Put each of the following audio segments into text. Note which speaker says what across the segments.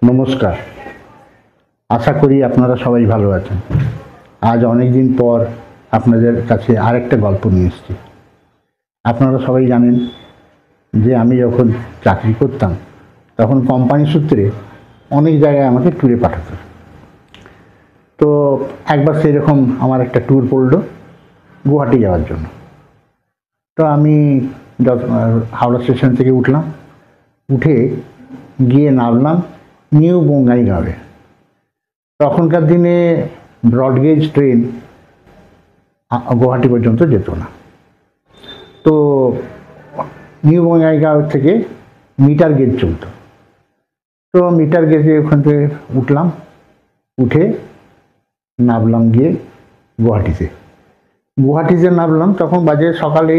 Speaker 1: নমস্কার। আশা করি আপনারা সবাই ভালো আছেন। আজ অনেক দিন পর আপনাদের কাছে আরেকটা গল্প নিয়ে এসেছি। আপনারা সবাই জানেন যে আমি যখন চাকরি করতাম তখন কোম্পানি সূত্রে অনেক জায়গায় আমাকে ট্যুরে পাঠাতো। তো একবার সেরকম আমার একটা ট্যুর পড়লো গুয়াহাটি যাওয়ার জন্য। তো আমি হাওড়া স্টেশন থেকে উঠলাম, উঠে গিয়ে নামলাম নিউ বঙ্গাইগাঁওয়ে। তখনকার দিনে ব্রডগেজ ট্রেন গুয়াহাটি পর্যন্ত যেত না। তো নিউ বঙ্গাইগাঁও থেকে মিটার গেজ চলত। তো মিটার গেজে ওখান থেকে উঠলাম, উঠে নামলাম গিয়ে গুয়াহাটিতে নামলাম। তখন বাজে সকালে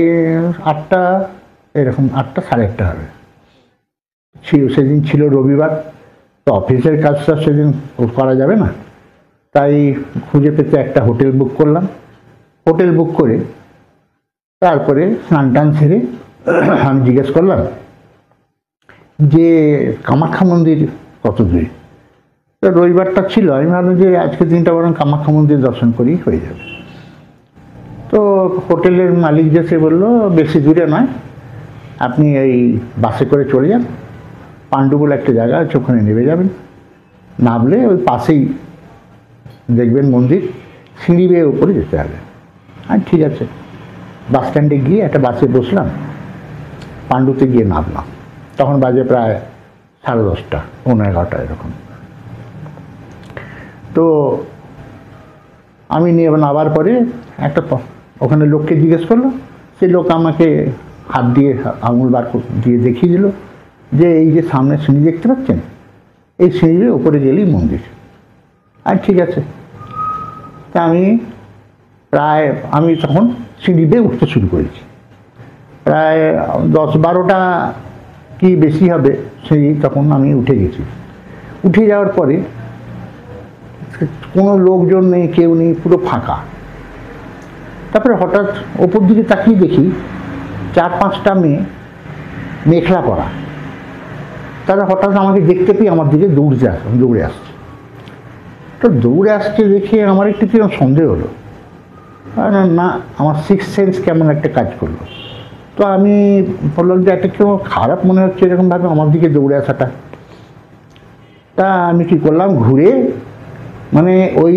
Speaker 1: 8টা, এরকম 8টা সাড়ে 8টা হবে। সেদিন ছিল রবিবার, তো অফিসের কাজটা সেদিন করা যাবে না, তাই খুঁজে পেতে একটা হোটেল বুক করলাম। হোটেল বুক করে তারপরে স্নান টান সেরে আমি জিজ্ঞেস করলাম যে কামাখ্যা মন্দির কত দূরে। তো রবিবারটা ছিল, আমি ভাবলাম যে আজকের দিনটা বরং কামাখ্যা মন্দির দর্শন করেই হয়ে যাবে। তো হোটেলের মালিক যে সে বললো বেশি দূরে নয়, আপনি এই বাসে করে চলে যান, পাণ্ডু বলে একটা জায়গা আছে, ওখানে নেমে যাবেন। নামলে ওই পাশেই দেখবেন মন্দির, সিঁড়ি বেয়ে উপরে যেতে হবে। আর ঠিক আছে, বাস স্ট্যান্ডে গিয়ে একটা বাসে বসলাম, পাণ্ডুতে গিয়ে নামলাম। তখন বাজে প্রায় 10:30, 11:30 এরকম। তো আমি নামার পরে একটা ওখানে লোককে জিজ্ঞেস করলো, সেই লোক আমাকে হাত দিয়ে আঙুল বার দিয়ে দেখিয়ে দিল যে এই যে সামনে সিঁড়ি দেখতে পাচ্ছেন, এই সিঁড়ির উপরে গেলেই মন্দির। আর ঠিক আছে, তা আমি তখন সিঁড়ি দিয়ে উঠতে শুরু করেছি। প্রায় 10-12টা কি বেশি হবে সিঁড়ি, তখন আমি উঠে গেছি। উঠে যাওয়ার পরে কোনো লোকজন নেই, কেউ নেই, পুরো ফাঁকা। তারপরে হঠাৎ ওপর দিকে তাকিয়ে দেখি 4-5টা মেয়ে মেখলা পরা, তারা হঠাৎ আমাকে দেখতে পেয়ে আমার দিকে দৌড়ে আসছে। তো দৌড়ে আসছে দেখে আমার একটু কিরকম সন্দেহ হলো, না আমার সিক্স সেন্স কেমন একটা কাজ করলো। তো আমি বললাম যে একটা কেউ খারাপ মনে হচ্ছে এরকমভাবে আমার দিকে দৌড়ে আসাটা। তা আমি কী করলাম, ঘুরে মানে ওই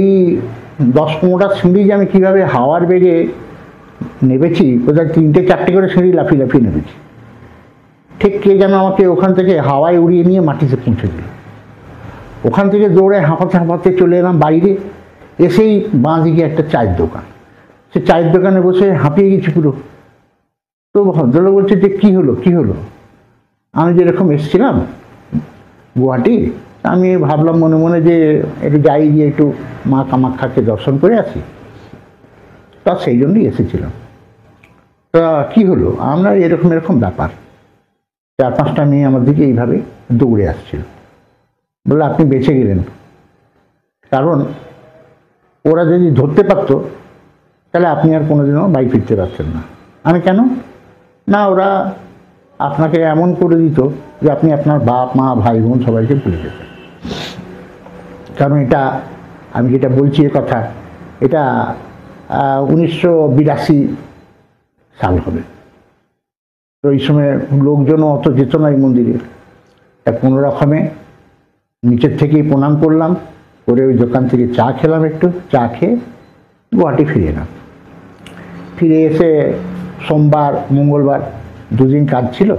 Speaker 1: 10-15টা সিঁড়ি যে আমি কীভাবে হাওয়ার বেগে নেমেছি, কোথায় 3-4টে করে সিঁড়ি লাফিয়ে লাফিয়ে নেমেছি। ঠিক কে যেন আমাকে ওখান থেকে হাওয়ায় উড়িয়ে নিয়ে মাটিতে পৌঁছে দিল। ওখান থেকে দৌড়ে হাঁপাতে হাঁপাতে চলে এলাম বাইরে। এসেই বাঁ দিকে একটা চায়ের দোকান, সে চায়ের দোকানে বসে হাঁপিয়ে গেছি পুরো। তো ভদ্রলোক বলছে যে কী হলো। আমি যেরকম এসেছিলাম গুয়াহাটি, আমি ভাবলাম মনে মনে যে একটু যাই, গিয়ে একটু মা কামাখ্যাকে দর্শন করে আসি, তা সেই জন্যই এসেছিলাম। তা কী হলো, আমরা এরকম ব্যাপার। 4-5টা মেয়ে আমার দিকে এইভাবে দৌড়ে আসছিল। বললো আপনি বেঁচে গেলেন, কারণ ওরা যদি ধরতে পারতো তাহলে আপনি আর কোনোদিনও বাড়ি ফিরতে পারতেন না। আমি কেন না, ওরা আপনাকে এমন করে দিত যে আপনি আপনার বাপ মা ভাই বোন সবাইকে ভুলে যেতেন। কারণ এটা আমি যেটা বলছি এ কথা, এটা 1982 সাল হবে। তো এই সময় লোকজনও অত যেত না এই মন্দিরে। তা কোনো রকমে নিচের থেকেই প্রণাম করলাম, করে ওই দোকান থেকে চা খেলাম, একটু চা খেয়ে গুয়াহাটি ফিরে এলাম। ফিরে এসে সোমবার মঙ্গলবার 2 দিন কাজ ছিল,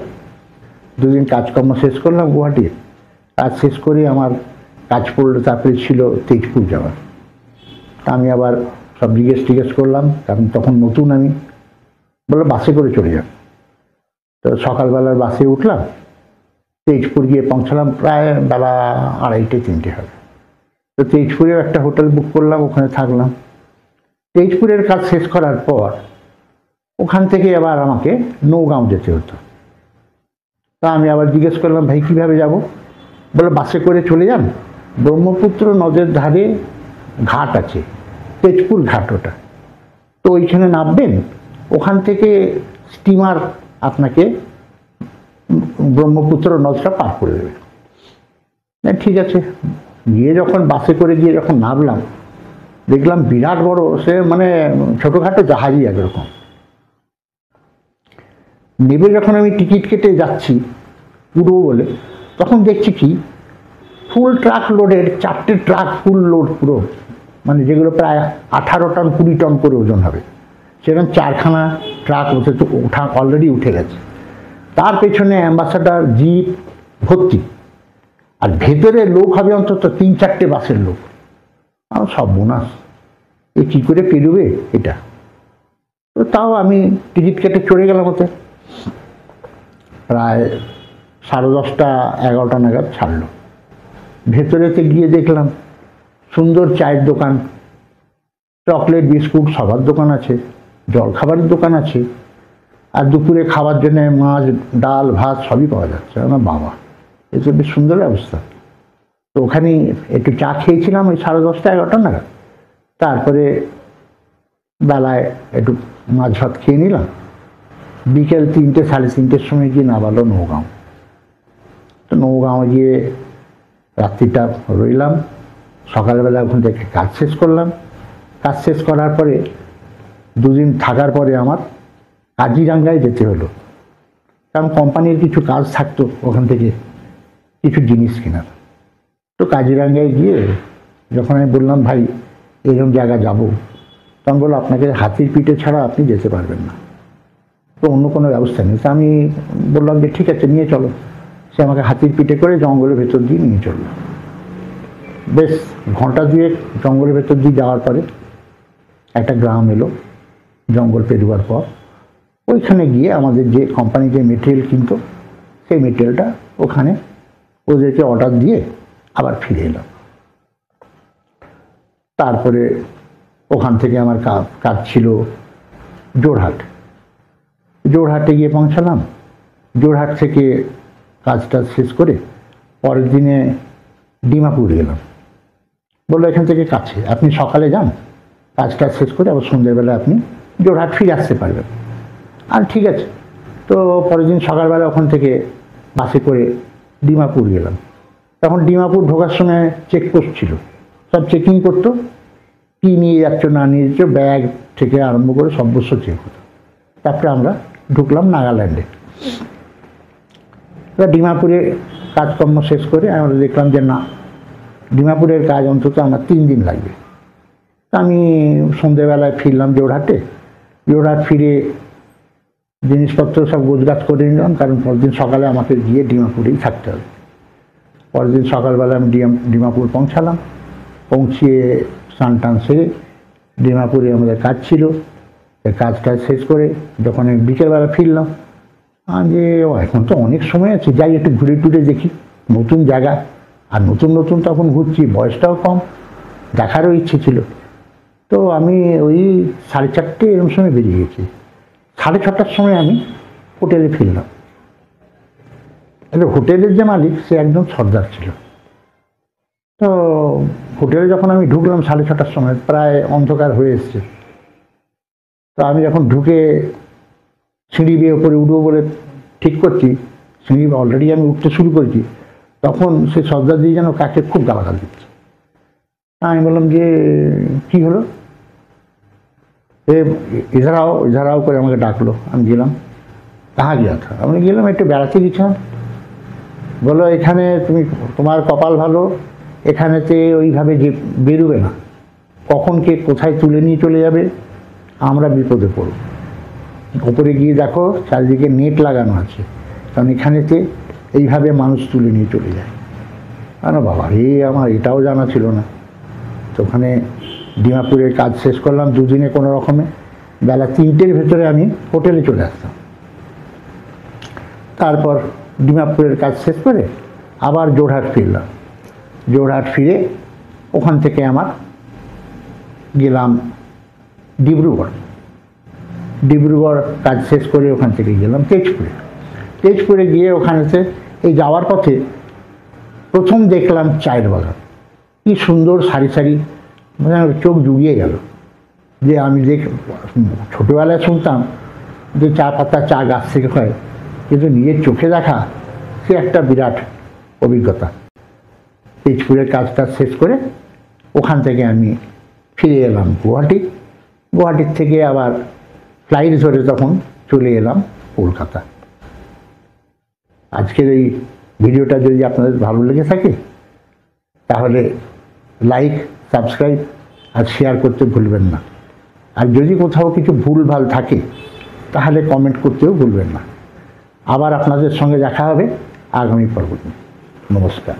Speaker 1: 2 দিন কাজকর্ম শেষ করলাম গুয়াহাটি। কাজ শেষ করে আমার কাজ পড়লো, তারপরে ছিল তেজপুর যাওয়ার। আমি আবার সব জিজ্ঞেস করলাম, কারণ তখন নতুন আমি। বললো বাসে করে চলে যাব। তো সকালবেলার বাসে উঠলাম, তেজপুর গিয়ে পৌঁছালাম প্রায় বেলা 2:30-3টে হবে। তো তেজপুরেও একটা হোটেল বুক করলাম, ওখানে থাকলাম। তেজপুরের কাজ শেষ করার পর ওখান থেকে আবার আমাকে নৌগাঁও যেতে হতো। তা আমি আবার জিজ্ঞেস করলাম ভাই কীভাবে যাব। বলে বাসে করে চলে যান, ব্রহ্মপুত্র নদের ধারে ঘাট আছে, তেজপুর ঘাট ওটা, তো ওইখানে নামবেন, ওখান থেকে স্টিমার আপনাকে ব্রহ্মপুত্র নদটা পার করে দেবে। না ঠিক আছে, গিয়ে যখন বাসে করে গিয়ে যখন নামলাম, দেখলাম বিরাট বড়, সে মানে ছোটোখাটো জাহাজই একরকম। নেবে যখন আমি টিকিট কেটে যাচ্ছি পুরো বলে, তখন দেখছি কি ফুল ট্রাক লোডের 4টে ট্রাক ফুল লোড পুরো, মানে যেগুলো প্রায় 18 টন 20 টন করে ওজন হবে, সেরকম 4খানা ট্রাক অলরেডি উঠে গেছে। তার পেছনে অ্যাম্বাসাডার, জিপ ভর্তি, আর ভেতরে লোক হবে অন্তত 3-4টে বাসের লোক। আমার সব বোনাস, এ কী করে পেরোবে এটা। তো তাও আমি টিকিট কেটে চড়ে গেলাম ওতে। প্রায় 10:30 11টা নাগাদ ছাড়লো। ভেতরেতে গিয়ে দেখলাম সুন্দর চায়ের দোকান, চকলেট বিস্কুট সবার দোকান আছে, জলখাবারের দোকান আছে, আর দুপুরে খাবার জন্য মাছ ডাল ভাত সবই পাওয়া যাচ্ছে। আমার বাবা, এ তো বেশ সুন্দর ব্যবস্থা। তো ওখানে একটু চা খেয়েছিলাম ওই 10:30 11টা নাগাদ। তারপরে বেলায় একটু মাছ ভাত খেয়ে নিলাম। বিকেল 3টে 3:30টার সময় গিয়ে নামালো নৌগাঁও। তো নৌগাঁও গিয়ে রাত্রিটা রইলাম। সকালবেলা ওখান থেকে কাজ শেষ করলাম। কাজ শেষ করার পরে 2 দিন থাকার পরে আমার কাজিরাঙ্গায় যেতে হলো, কারণ কোম্পানির কিছু কাজ থাকতো ওখান থেকে কিছু জিনিস কেনার। তো কাজিরাঙ্গায় গিয়ে যখন আমি বললাম ভাই এরকম জায়গা যাব, তখন বললো আপনাকে হাতির পিঠে ছাড়া আপনি যেতে পারবেন না, তো অন্য কোনো ব্যবস্থা নেই। তো আমি বললাম যে ঠিক আছে নিয়ে চলো। সে আমাকে হাতির পিঠে করে জঙ্গলের ভেতর দিয়ে নিয়ে চললো। বেশ ঘন্টা 2 জঙ্গলের ভেতর দিয়ে যাওয়ার পরে একটা গ্রাম এলো। জঙ্গল পেরোবার পর ওইখানে গিয়ে আমাদের যে কোম্পানি যে মেটেরিয়াল কিনতো, সেই মেটেরিয়ালটা ওখানে ওদেরকে অর্ডার দিয়ে আবার ফিরে এলাম। তারপরে ওখান থেকে আমার কাজ ছিল যোরহাট। যোরহাটে গিয়ে পৌঁছালাম। যোরহাট থেকে কাজটা শেষ করে পরের দিনে ডিমাপুর গেলাম। বললো এখান থেকে কাছে, আপনি সকালে যান, কাজটা শেষ করে আবার সন্ধ্যেবেলা আপনি যোরহাট ফিরে আসতে পারবেন। আর ঠিক আছে। তো পরের দিন সকালবেলা ওখান থেকে বাসে করে ডিমাপুর গেলাম। তখন ডিমাপুর ঢোকার সময় চেকপোস্ট ছিল, সব চেকিং করতো, কী নিয়ে যাচ্ছ না নিয়ে যাচ্ছ, ব্যাগ থেকে আরম্ভ করে সর্বস্ব চেক হতো। তারপরে আমরা ঢুকলাম নাগাল্যান্ডে। ডিমাপুরে কাজকর্ম শেষ করে আমরা দেখলাম যে না, ডিমাপুরের কাজ অন্তত আমার 3 দিন লাগবে। আমি সন্ধ্যেবেলায় ফিরলাম যোরহাটে। যোরহাট ফিরে জিনিসপত্র সব গোছগাছ করে নিলাম, কারণ পরদিন সকালে আমাকে গিয়ে ডিমাপুরেই থাকতে হবে। পরের দিন সকালবেলা আমি ডিমাপুর পৌঁছালাম। পৌঁছিয়ে স্নান টান সেরে ডিমাপুরে আমাদের কাজ ছিল, কাজটা শেষ করে যখন আমি বিকেলবেলা ফিরলাম, যে এখন তো অনেক সময় আছে, যাই একটু ঘুরে টুরে দেখি, নতুন জায়গা, আর নতুন নতুন তখন ঘুরছি, বয়সটাও কম, দেখারও ইচ্ছে ছিল। তো আমি ওই 4:30 এরকম সময় বেরিয়ে গেছি। 6:30টার সময় আমি হোটেলে ফিরলাম। হোটেলের যে মালিক সে একদম সর্দার ছিল। তো হোটেলে যখন আমি ঢুকলাম 6:30টার সময়, প্রায় অন্ধকার হয়ে এসছে। তো আমি যখন ঢুকে সিঁড়ি বেয়ে ওপরে উঠবো বলে ঠিক করছি, সিঁড়ি অলরেডি আমি উঠতে শুরু করেছি, তখন সে সর্দার দিয়ে যেন কাকে খুব গালাগাল দিচ্ছে। আমি বললাম যে কী হলো, ইধারাও করে আমাকে ডাকলো। আমি গেলাম। কাহা গিয়া থা? আমি গেলাম একটু বেড়াতে গেছিলাম। বলো এখানে তোমার কপাল ভালো, এখানেতে ওইভাবে যে বেরোবে না, কখন কে কোথায় তুলে নিয়ে চলে যাবে, আমরা বিপদে পড়ব। ওপরে গিয়ে দেখো চারিদিকে নেট লাগানো আছে, কারণ এখানেতে এইভাবে মানুষ তুলে নিয়ে চলে যায়। বাবা আমার এটাও জানা ছিল না। তো ওখানে ডিমাপুরের কাজ শেষ করলাম 2 দিনে কোনো রকমে। বেলা 3টের ভেতরে আমি হোটেলে চলে আসতাম। তারপর ডিমাপুরের কাজ শেষ করে আবার যোরহাট ফিরলাম। যোরহাট ফিরে ওখান থেকে আমার গেলাম ডিব্রুগড় কাজ শেষ করে ওখান থেকে গেলাম তেজপুরে গিয়ে ওখানেতে এই যাওয়ার পথে প্রথম দেখলাম চায়ের বাগান। কি সুন্দর সারি সারি, মানে চোখ জুড়িয়ে গেল। যে আমি ছোটোবেলায় শুনতাম যে চা পাতা চা গাছ থেকে হয়, কিন্তু নিজের চোখে দেখা সে একটা বিরাট অভিজ্ঞতা। তেজপুরের কাজটা শেষ করে ওখান থেকে আমি ফিরে এলাম গুয়াহাটির থেকে আবার ফ্লাইট ধরে তখন চলে এলাম কলকাতা। আজকের এই ভিডিওটা যদি আপনাদের ভালো লেগে থাকে তাহলে লাইক, সাবস্ক্রাইব আর শেয়ার করতে ভুলবেন না। আর যদি কোথাও কিছু ভুলভাল থাকে তাহলে কমেন্ট করতেও ভুলবেন না। আবার আপনাদের সঙ্গে দেখা হবে আগামী পর্বে। নমস্কার।